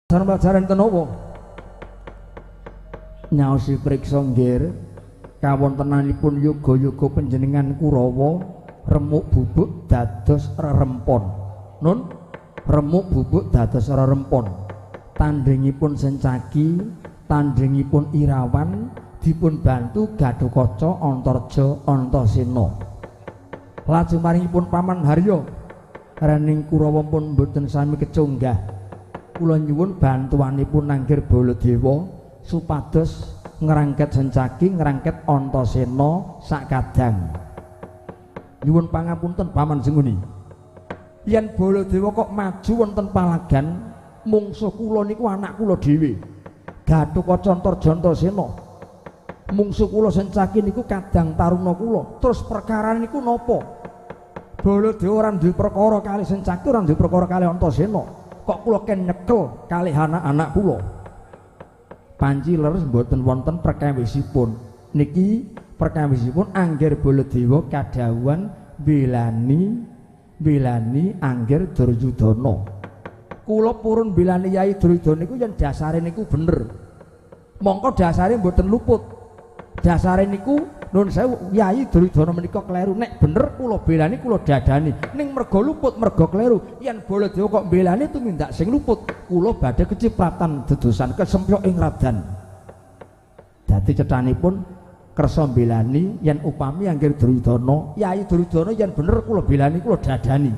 Pelajaran tenowo nyaosi priksa nggir kawontenanipun yoga-yoga panjenengan Kurawa remuk bubuk dados rerempon. Nun remuk bubuk dados rerempon. Tandhingipun Sencaki, tandhingipun Irawan dipun bantu Gatotkaca, Antarja, Antasena. Lajeng maringipun Paman Harya rening Kurawa pun boten sami kecunggah. Kula nyuwun bantuanipun Nanggir Baladewa supados ngrangket Sencaki, ngrangket Antasena sakadang. Nyuwun pangapunten Paman Senguni. Yen Baladewa kok maju wonten palagan, mungsuh kula niku anak kula dhewe. Gatotkaca, Antarja, Antasena. Mungsuh kula Sencaki niku kadang taruna kula. Terus perkara niku napa? Baladewa ora duwe perkara kali Sencaki, ora duwe perkara kali Antasena. Kok kula ken nyekel kalih anak-anak kula. Panci leres mboten wonten perkawisipun. Niki perkawisipun Anggir Baladewa kadhawuhan belani Anggir Duryudana. Kula purun belani Yai Duryudana niku yen dasare niku bener. Mongko dasare mboten luput. Dasare niku nun sewu Yai Duryudana menika kleru. Nek bener kula belani kula dadani. Ning merga luput merga kleru. Yen Baladewa kok belani tumindak sing luput, kula badhe kecipratan dedosan kesempyok ing radan. Dadi cethanipun kersa belani yen upami Anggir Duryudana, Yai Duryudana yen bener kula belani kula dadani.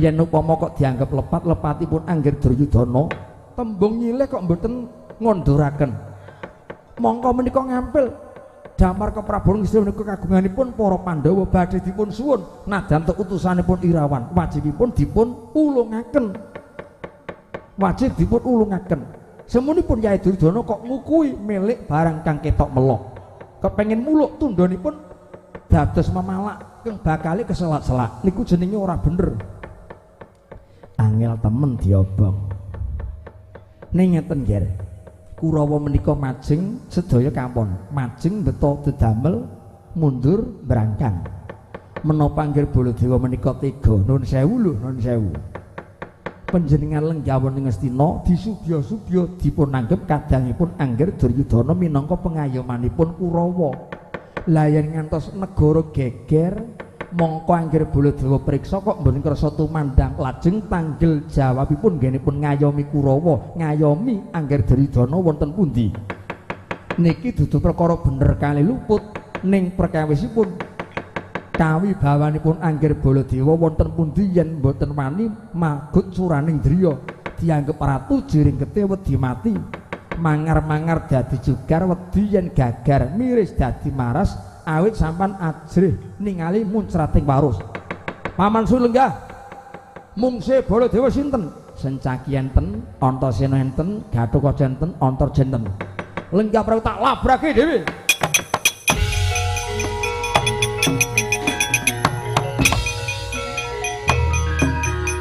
Yen upama kok dianggep lepat, lepatipun Anggir Duryudana, tembung nyilih kok mboten ngonduraken. Mongko menika ngampil damar keprabawan Gusti menika kagunganipun para Pandhawa badhe dipun suwun najan utusanipun Irawan wajibipun dipun ulungaken. Wajib dipun ulungaken. Semunipun Yai Duryudana kok ngukui milik barang kang ketok melok. Kepengin muluk tundhonipun dados memalak kang bakale keselak-selak. Niku jenenge ora bener. Angel temen diobong. Ning ngeten nggih. Kurawa menika majeng sedaya kampon, majeng beto dedamel mundur brangkang. Menapa Anggir Baladewa menika tega nun sewu lho, nun sewu. Panjenengan lenggawon ing Astina disubya-subya dipun anggep kadangipun Anggir Duryudana minangka pengayomanipun Kurawa. Lah yen ngantos negara geger, mongko Anggir Baladewa priksa kok mboten kersa tumandang, lajeng tanggel jawabipun nggenipun ngayomi Kurawa, ngayomi Anggir Duryudana wonten pundi. Niki dudu perkara bener kali luput, ning perkawisipun kawibawanipun Anggir Baladewa wonten pundi yen mboten wani magut suraning driya, dianggep ratu jiringkete wedi mati. Mangar-mangar dadi jugar wedi yen gagar, miris dadi maras awit sampan ajrih ningali muncrating warus. Paman Sulenggah mungse Baladewa sinten? Sencaki enten, Antasena enten, Gatotkaca enten, Antarja enten. Lenggah prabu tak labrake dhewe.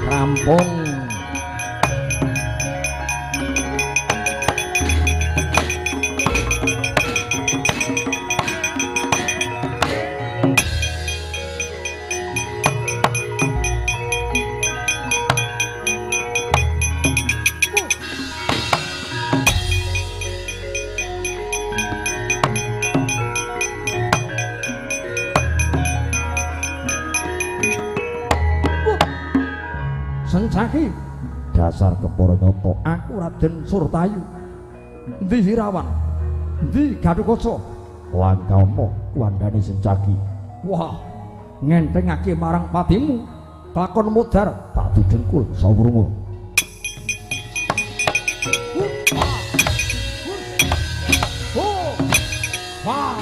Rampung. Sencaki dasar kepara nyata aku Raden Surtayu ndi Irawan ndi Gatotkaca langkauna wandane Sencaki. Wah ngentengake marang patimu lakon mudhar tak didengkul sawrunga. Wah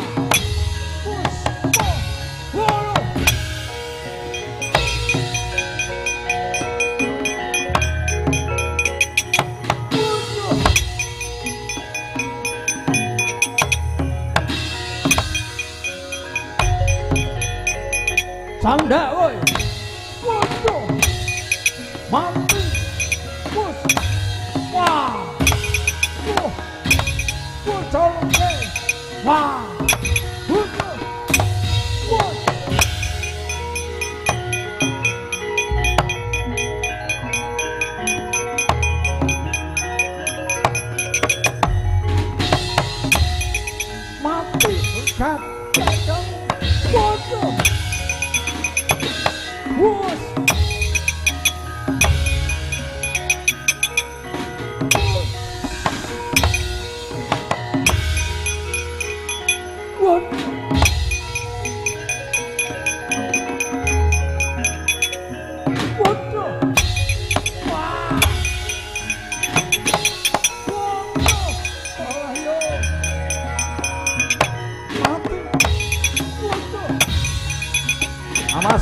Sanda woi. Waduh. Mati. Bus. Wah. Bocor. Wah. Waduh. Bus.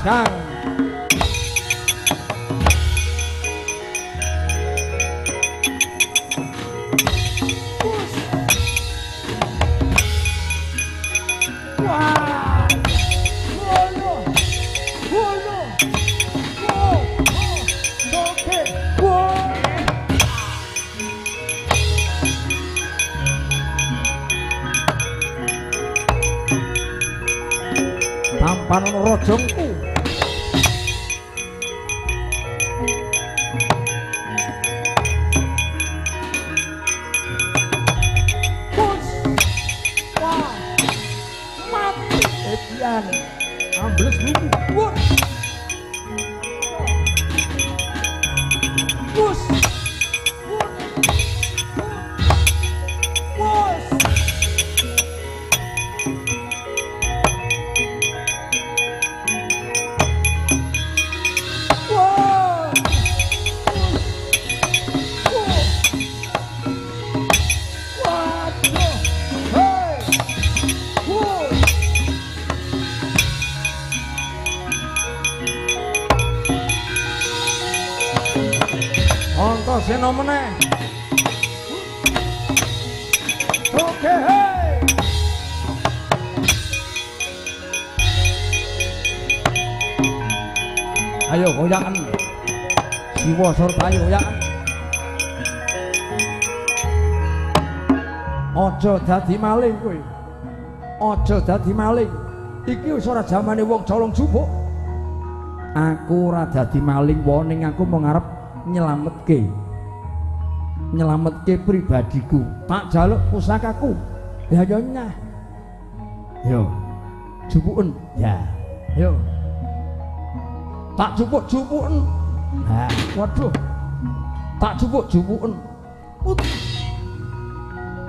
Mas Kang. Tampan rojongku bos wah mati Edian ambles buku bos bos bos Seno meneh. Oke, hey. Ayo goyakan. Siwa surta ayo goyakan. Aja dadi maling kowe. Aja dadi maling. Iki wis ora jamane wong colong jupuk. Aku ora dadi maling wae ning aku mau ngarep nyelametke pribadiku. Tak jaluk pusakaku. Ya yo nyah. Yo. Jupuken. Ya. Yo. Tak jupuk-jupuken. Nah, waduh. Tak jupuk-jupuken.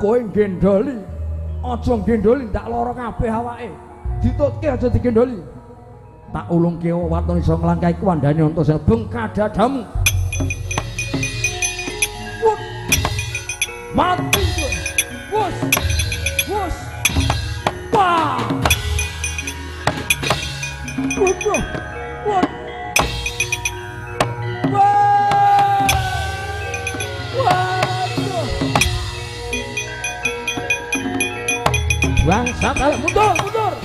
Kowe gendoli. Aja gendoli ndak lara kabeh awake. Ditutke aja digendoli. Tak ulungke waton iso nglangkai kuwandane untuk bengkadadamu. Mati gue, bos, bos, wah, waduh, waduh, bangsat, mundur, mundur.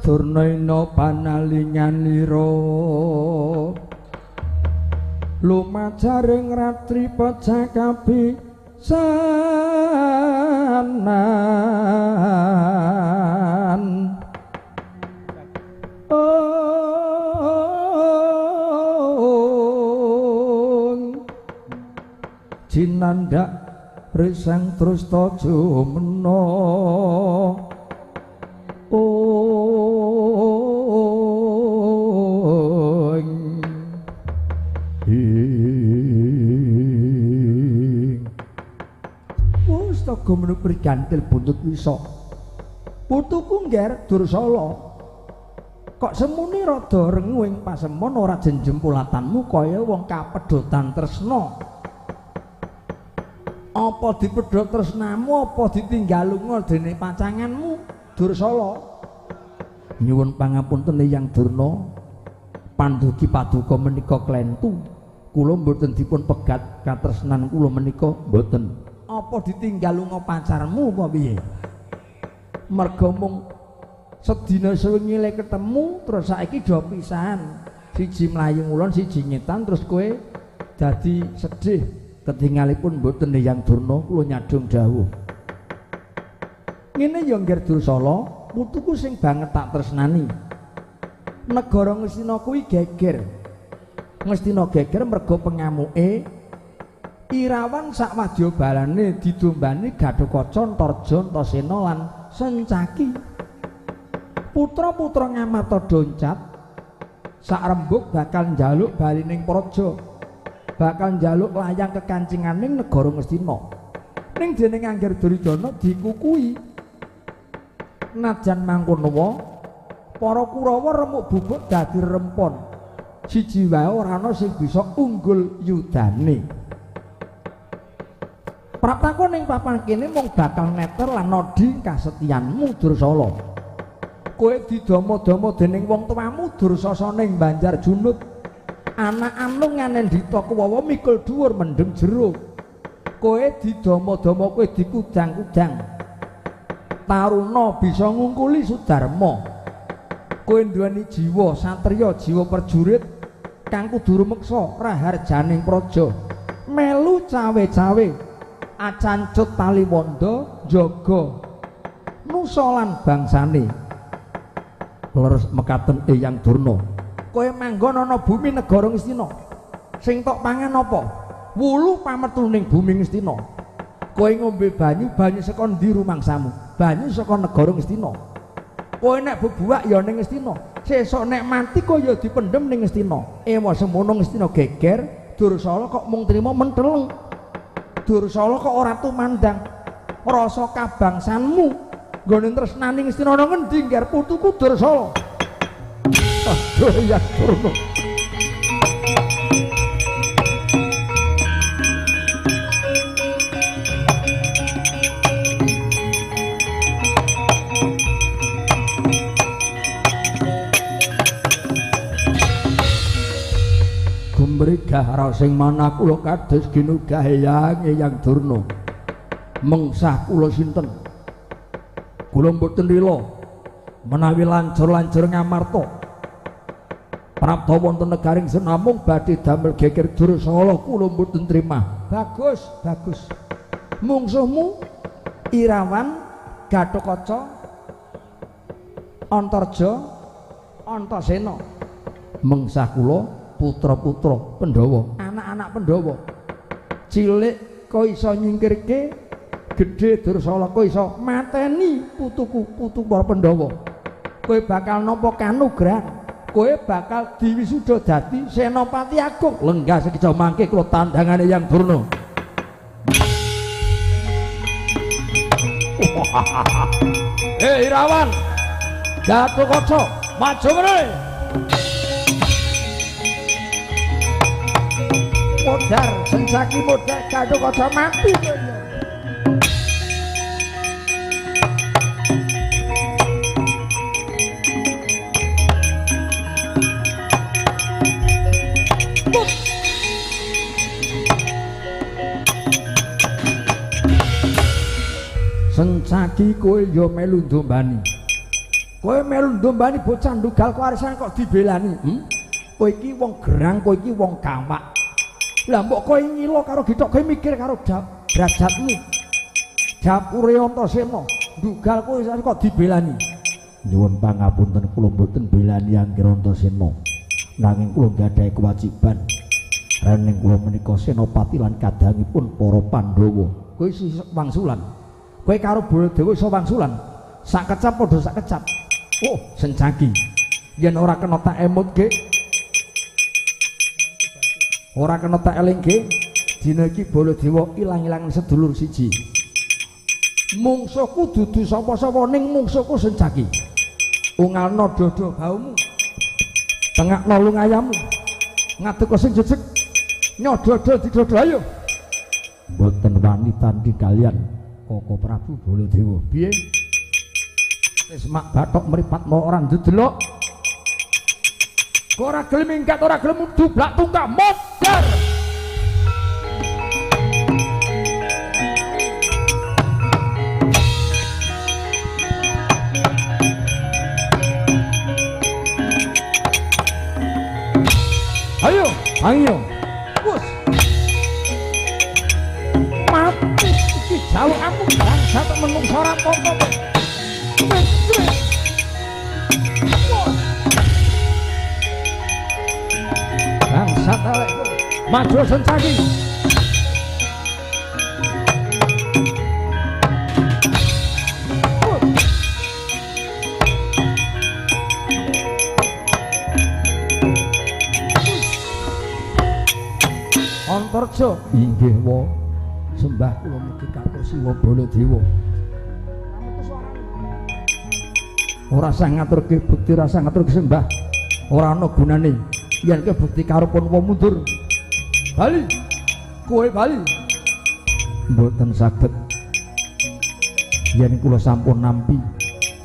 Durnaina panalingan lira lumajaring ratri pecakapi sanan jinandak risang terus tojo meno Astaga menuk prigantil buntut wisa. Putuku ngger Dursala. Kok semuni rada renguing pasemon ora jenjempulatanmu kaya wong kapedhotan tresna. Apa dipedhot tresnamu apa ditinggal lunga dene pacanganmu Dursala? Nyuwun pangapunten Hyang Durna. Pandugi paduka menika klentu. Kula mboten dipun pegat katresnan kula menika mboten. Apa ditinggal lunga pacarmu apa piye? Merga mung sedina sewengi le ketemu terus saiki do pisahan. siji mlayu ngulon siji ngetan terus kowe dadi sedih ketinggalipun mboten Hyang Durna kula nyadong dawuh ngene ya Ngger Dursala putuku sing banget tak tresnani negara Ngastina kuwi geger Ngastina geger merga pengamuke Irawan sak wadyabalane didombani Gatotkaca Antarja Antasena lan Sencaki putra-putra Ngamarta Doncat sak rembug bakal njaluk bali ning praja bakal njaluk layang kekancinganing negara Ngastina ning dening Angger Duryudana dikukui najan mangkono para Kurawa remuk bubuk dadi rempon siji wae ora ana sing bisa unggul yudane Praptakon ning papan kene mung bakal neter lan nodi kasetyanmu Dursala kowe didama-dama dening wong tuamu Dursasana ning Banjar Junut anak anung nganendita kuwawa mikul dhuwur mendem jero kowe didama-dama kowe dikudang-kudang taruna bisa ngungkuli Sudarma kowe nduweni jiwa satriya jiwa prajurit kang kudu rumeksa raharjaning praja melu cawe-cawe acancut taliwondo jaga nusa lan bangsane leres mekaten Hyang Durna kowe manggon ana bumi negara Ngastina sing tok pangan apa wulu pametuning bumi Ngastina kowe ngombe banyu saka ndi rumangsamu banyu saka negara Ngastina kowe nek bebuak ya ning Ngastina sesuk nek mati kowe ya dipendhem ning Ngastina ewa semono Ngastina geger Dursala kok mung trima menteleng Dursala kok ora tumandang rasa kabangsanmu nggone tresnani Ngastina ana ngendi Ngger putuku Dursala aduh Hyang Durna Gumregah sing manah kula kados ginugah Hyang Durna mengsah kula sinten kula mboten rila menawi lancur-lancur Ngamarta prapta wonten negaring senamung badhe damel geger Dursala kula mboten trimah bagus mungsuhmu Irawan Gatotkaca Antarja Antasena mengsah kula putra-putra Pandhawa anak-anak Pandhawa cilik kok iso nyingkirke gedhe Dursala kok iso mateni putu para Pandhawa kowe bakal nampa kanugrahan kowe bakal diwisuda dadi senopati agung lenggah sekica mangke kula tandhangane Hyang Durna Irawan Gatotkaca maju meneh modar Sencaki modar Gatotkaca mati Sencaki kowe ya melu ndombani bocah ndugal kewarisan kok dibelani kowe iki wong gerang kowe iki wong gampak lah mbok kowe ngilo karo Githok kowe mikir karo derajatmu dapure Antasena ndugal kowe kok dibelani nyuwun pangapunten kula mboten belani Angger Antasena nanging kula gadhahi kewajiban rening kula menika senopati lan kadangipun para Pandhawa kowe isih wangsulan kowe karo Baladewa iso wangsulan sak kecap padha sak kecap oh Sencaki yen ora kena tak emutke ora kena tak elingke dina iki Baladewa ilang-ilangan sedulur siji mungsuhku dudu sapa-sapa ning mungsuhku Sencaki ungalna dodo baumu tengakna lung ayammu ngadeg sing jejeg nyododo didodo ayo mboten wani tanki kalian Koko Prabu Baladewa piye wis mak bathok mripat mau ora ndedelok kok ora gelem minggat ora gelem dublak tungkak modar ayo wus mati iki jaluk aku bangsa tak menungso ora apa-apa bangsa elek maju sencaki Antarja inggih wa sembah kula mugi katur Siwa Baladewa ora sang ngaturke bukti rasa ngaturke sembah ora ana gunane yen ke bukti karo pun wa mundur bali kowe bali mboten saged yen kula sampun nampi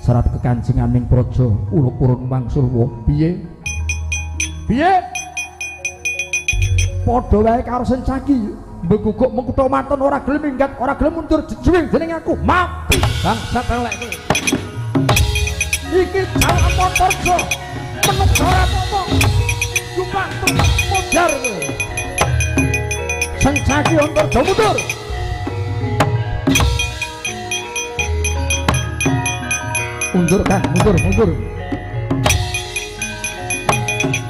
serat kekancinganing praja kula purun wangsul wa piye padha wae karo Sencaki mbeguguk mengkutha maton ora gelem minggat ora gelem mundur jejuwing dening aku mati bangsat elek kowe iki jaluk Antarja menungso ora apa-apa jumak modar kowe Sencaki Antarja mundur mundur kan mundur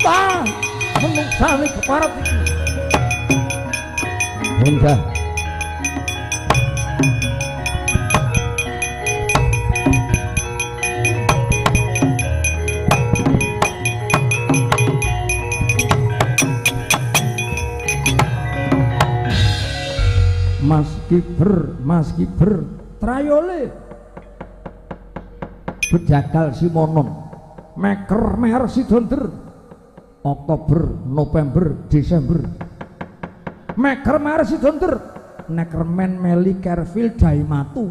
ah menungsane keparat iki enggak Mas Kiber trayole bejagal Simonon meker mer sidonder Oktober November Desember meker mer sidonder nekermen meli kerfil daimatu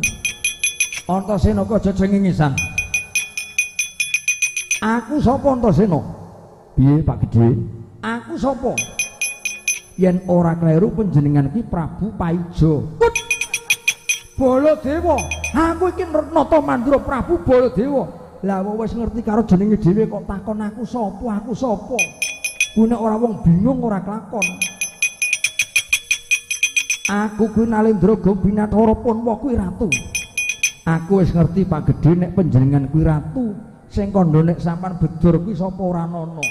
Antasena aja cengingisan aku sapa Antasena piye Pak Gedhe aku sapa yen ora kleru panjenengan iki Prabu Paijo Baladewa aku iki nata mandura Prabu Baladewa lah wis ngerti karo jenenge dhewe kok takon aku sapa kuwi nek ora wong bingung ora kelakon aku kuwi Nalendra Gobinatara Punwa kuwi ratu aku wis ngerti Pak Gedhe nek panjenengan kuwi ratu sing kandha nek sampean bedur kuwi sapa ora ana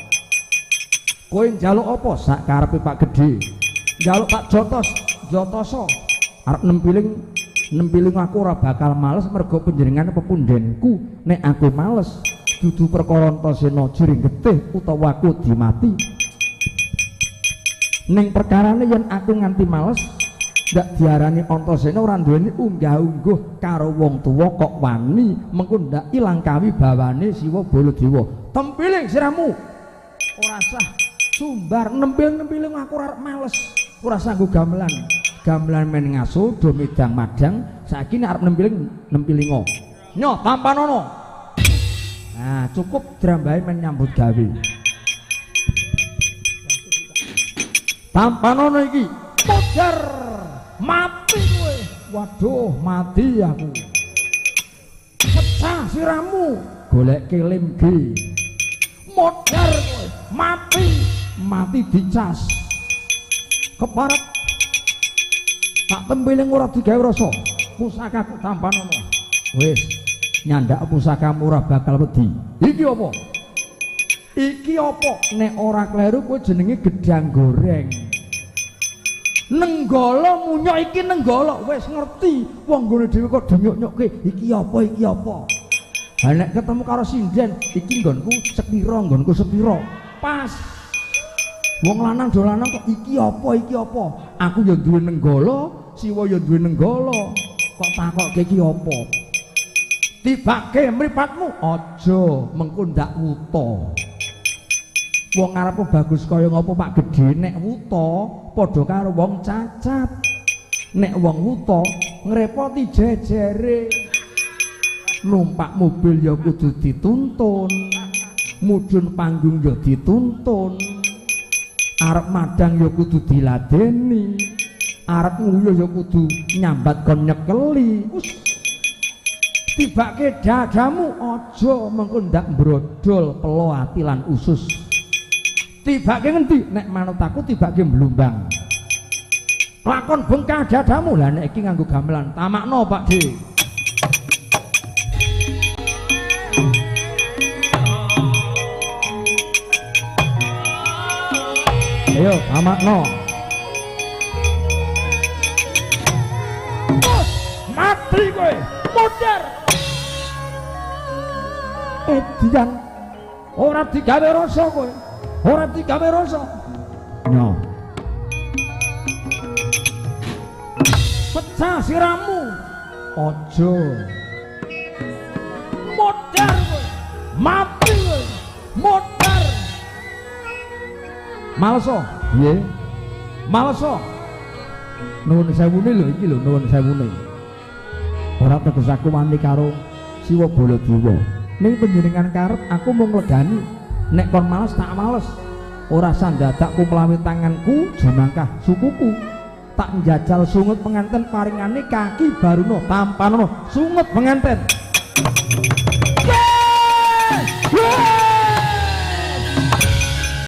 kowe njaluk apa sak karepe Pak Gedhe njaluk Pak Jotoso arep nempiling aku ora bakal males mergo panjenengan pepundhenku nek aku males dudu perkara Antasena jiring getih utawa aku dimati ning perkarane yen aku nganti males ndak diarani Antasena ora duweni unggah-ungguh karo wong tuwa kok wani mengko ndak ilang kawibawane Siwa Baladewa tempiling siramu ora sah sumbar nempil-nempiling aku ora males ora sanggo gamelan men ngaso do medang madang saiki nek arep nempilingo nyo tampanono nah cukup drambahe men nyambut gawe tampanono iki modar mati kowe waduh mati aku pecah siramu golek kelim ge modar kowe mati dicas keparat tak tempiling ora digawe rasa pusakaku tampanono wis nyandak pusakamu ora bakal wedi iki apa nek ora kleru kowe jenenge gedang goreng nenggala munyok iki nenggala wis ngerti wong nggone dhewe kok denyuk-nyukke iki apa ha nek ketemu karo sinden iki nggonku sepira pas wong lanang do lanang kok iki apa aku ya duwe nenggala Siwa ya duwe nenggala kok takokke iki apa tibake mripatmu aja mengko ndak wuta wong arep bagus kaya ngapa Pak Gedhe nek wuta padha karo wong cacat nek wong wuta ngrepoti jejere numpak mobil ya kudu dituntun mudhun panggung ya dituntun arep madang ya kudu diladeni arep nguyuh ya kudu nyambat kon nyekeli tibake dadamu aja mengko ndak brodol pelo ati lan usus Tibake ngendi? Nek manut aku tibake Blumbang. Lakon bengkah dadamu lah nek iki nganggo gamelan. Tamakno Pak D. Ayo, tamakno. Mati kowe, mundur. Edian ora digawe rasa kowe. Ora digawe rasa. Nyo. Pecah siramu. Aja. Mundur kowe. Mati kowe. Mundur. Maleso. Nggih. Maleso. Nuwun sewune lho iki lho nuwun sewune. Ora teges aku wani karo Siwa Baladewa. Ning panjenengan karep aku mung nglegani. Nek kon males tak males. Ora sandadakku mlawi tanganku jamangkah sukuku. Tak njajal sungut penganten paringane kaki baruno tampanono sungut penganten.